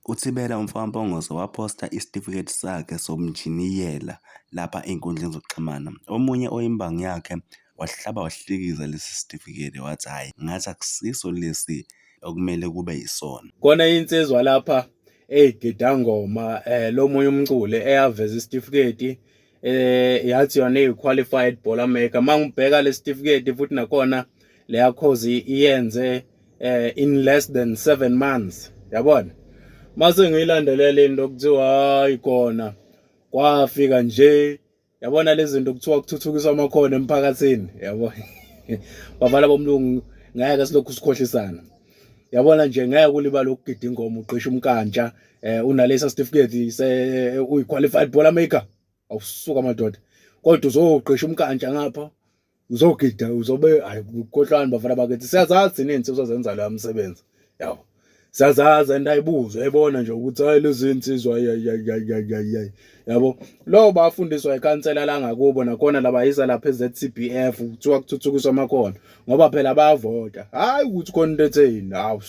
uThibela Mpungose waphosta isitifiketi sakhe sobunjiniyela lapha ey'nkundleni zokuxhumana. Omunye oyimbangi yakhe wahlaba wahlikiza lesi sitifiketi wathi hhayi, ngathi akusiso lesi okumele kube yisona. Khona insizwa lapha ey'gidangoma lo munye umculi eyaveza isitifiketi yathi yona iyi-qualified bola maker. Uma ngibheka le sitifiketi futhi nakhona leya course iyenze in less than 7 months, yabona. Mase ngiyilandelela into kuthiwa hayi khona kwafika nje, yabona lezi zinto kuthiwa kuthuthukiswa amakhono emphakathini, yabona. Bavala bomlungu ngeke silokhu sikhohlisana. Yabona nje ngeke ulibala ukugida ingoma uqisha umkantsha unalesa certificate uyi-qualified bola maker. Awusuka madoda. Kodwa uzoqisha umkantsha ngapha uzogida uzobe hayi ukhohlwane bafana bakithi. Siyazazi ney'nsizwa zenza leyo msebenzi. Yabo. Siyazazi and ayibuzwe yayibona nje ukuthi hayi lezi insizwa yabo. Lo bafundiswa ikhansela la ngakubo nakhona labayisa lapha eZCBF kuthiwa kuthuthukiswa amakhono ngoba phela bayavota. Hayi ukuthi khona into etheni. Hawu.